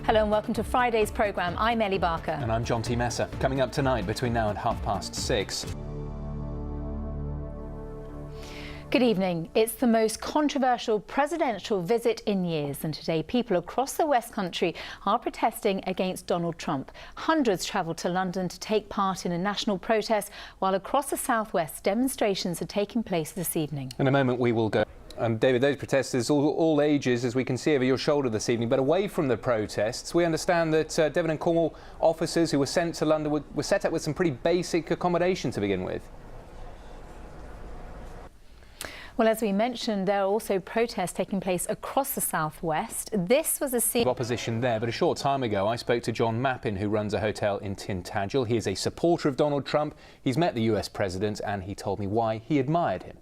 Hello and welcome to Friday's programme. I'm Ellie Barker. And I'm John T. Messer. Coming up tonight between now and 6:30. Good evening. It's the most controversial presidential visit in years, and today people across the West Country are protesting against Donald Trump. Hundreds travelled to London to take part in a national protest, while across the southwest demonstrations are taking place this evening. In a moment we will go. David, those protesters, all ages, as we can see over your shoulder this evening. But away from the protests, we understand that Devon and Cornwall officers who were sent to London were set up with some pretty basic accommodation to begin with. Well, as we mentioned, there are also protests taking place across the southwest. This was a scene of opposition there, but a short time ago I spoke to John Mappin, who runs a hotel in Tintagel. He is a supporter of Donald Trump. He's met the US president and he told me why he admired him.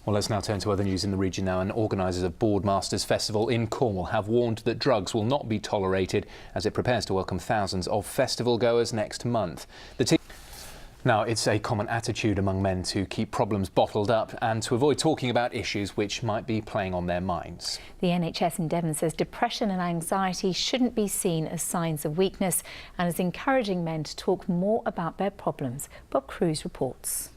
Well, let's now turn to other news in the region now, and organisers of Boardmasters Festival in Cornwall have warned that drugs will not be tolerated as it prepares to welcome thousands of festival goers next month. Now, it's a common attitude among men to keep problems bottled up and to avoid talking about issues which might be playing on their minds. The NHS in Devon says depression and anxiety shouldn't be seen as signs of weakness and is encouraging men to talk more about their problems. Bob Cruz reports.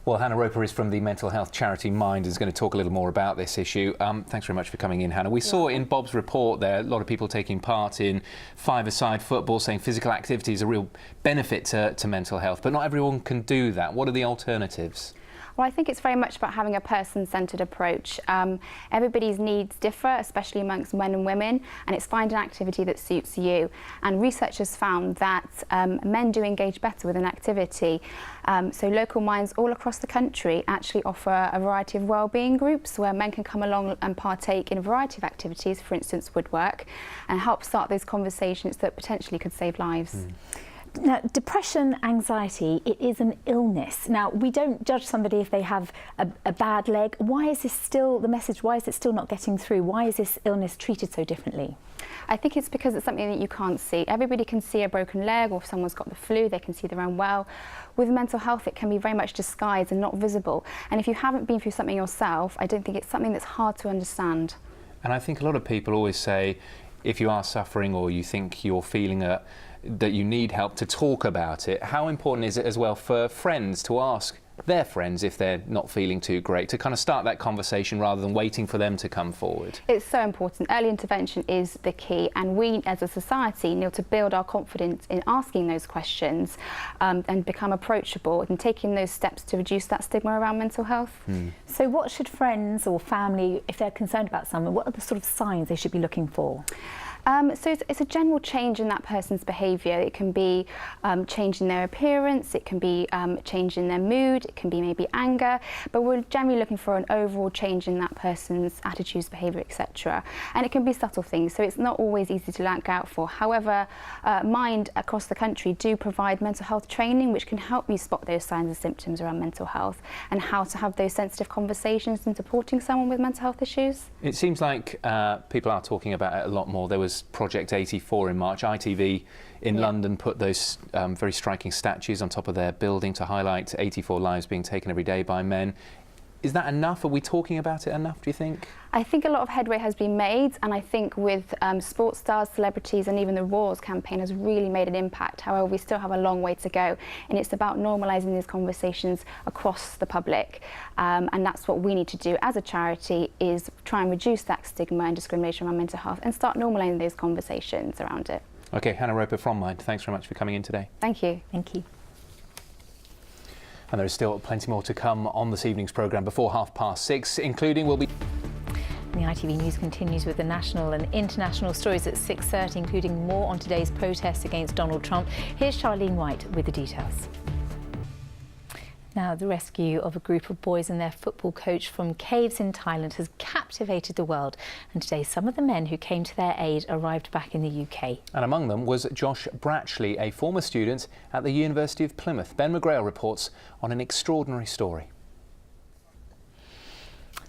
Well, Hannah Roper is from the mental health charity Mind and is going to talk a little more about this issue. Thanks very much for coming in, Hannah. We saw in Bob's report there a lot of people taking part in five-a-side football, saying physical activity is a real benefit to mental health, but not everyone can do that. What are the alternatives? Well, I think it's very much about having a person-centred approach. Everybody's needs differ, especially amongst men and women, and it's finding an activity that suits you. And research has found that men do engage better with an activity. So local minds all across the country actually offer a variety of wellbeing groups where men can come along and partake in a variety of activities, for instance woodwork, and help start those conversations that potentially could save lives. Now, depression, anxiety, it is an illness. Now, we don't judge somebody if they have a bad leg. Why is this still the message? Why is it still not getting through? Why is this illness treated so differently? I think it's because it's something that you can't see. Everybody can see a broken leg, or if someone's got the flu, they can see they're unwell. With mental health, it can be very much disguised and not visible. And if you haven't been through something yourself, I don't think it's something that's hard to understand. And I think a lot of people always say, if you are suffering or you think you're feeling that you need help, to talk about it. How important is it as well for friends to ask their friends if they're not feeling too great, to kind of start that conversation rather than waiting for them to come forward? It's so important. Early intervention is the key, and we as a society need to build our confidence in asking those questions and become approachable and taking those steps to reduce that stigma around mental health. So what should friends or family, if they're concerned about someone, what are the sort of signs they should be looking for? So it's a general change in that person's behaviour. It can be change in their appearance, it can be change in their mood, it can be maybe anger, but we're generally looking for an overall change in that person's attitudes, behaviour, etc. And it can be subtle things, so it's not always easy to look out for. However, Mind across the country do provide mental health training which can help you spot those signs and symptoms around mental health and how to have those sensitive conversations in supporting someone with mental health issues. It seems like people are talking about it a lot more. There was Project 84 in March. ITV in London put those very striking statues on top of their building to highlight 84 lives being taken every day by men. Is that enough? Are we talking about it enough, do you think? I think a lot of headway has been made, and I think with sports stars, celebrities and even the Royals campaign has really made an impact. However, we still have a long way to go, and it's about normalising these conversations across the public, and that's what we need to do as a charity, is try and reduce that stigma and discrimination around mental health and start normalising those conversations around it. OK, Hannah Roper from Mind, thanks very much for coming in today. Thank you. Thank you. And there is still plenty more to come on this evening's programme before 6:30, including The ITV News continues with the national and international stories at 6:30, including more on today's protests against Donald Trump. Here's Charlene White with the details. Now, the rescue of a group of boys and their football coach from caves in Thailand has captivated the world. And today, some of the men who came to their aid arrived back in the UK. And among them was Josh Bratchley, a former student at the University of Plymouth. Ben McGrail reports on an extraordinary story.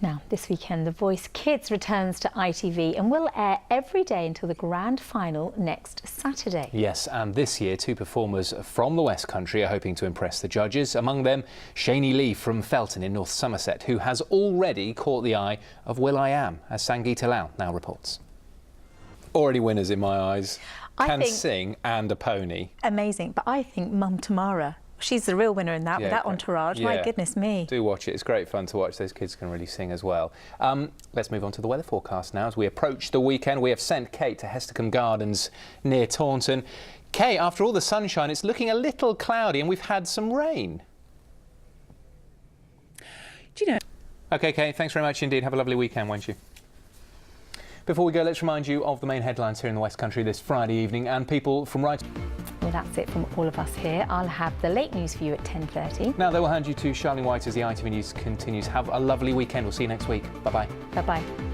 Now, this weekend, The Voice Kids returns to ITV and will air every day until the grand final next Saturday. Yes, and this year, two performers from the West Country are hoping to impress the judges. Among them, Shani Lee from Felton in North Somerset, who has already caught the eye of will.i.am, as Sangeeta Lal now reports. Already winners in my eyes. I Can think- sing and a pony. Amazing. But I think Mum Tamara, she's the real winner in that, with that great. entourage. My Yeah. goodness me. Do watch it. It's great fun to watch. Those kids can really sing as well. Let's move on to the weather forecast now. As we approach the weekend, we have sent Kate to Hestercombe Gardens near Taunton. Kate, after all the sunshine, it's looking a little cloudy and we've had some rain. Do you know? OK, Kate, thanks very much indeed. Have a lovely weekend, won't you? Before we go, let's remind you of the main headlines here in the West Country this Friday evening, and people from right... Well, that's it from all of us here. I'll have the late news for you at 10:30. Now they will hand you to Charlene White as the ITV News continues. Have a lovely weekend. We'll see you next week. Bye-bye. Bye-bye.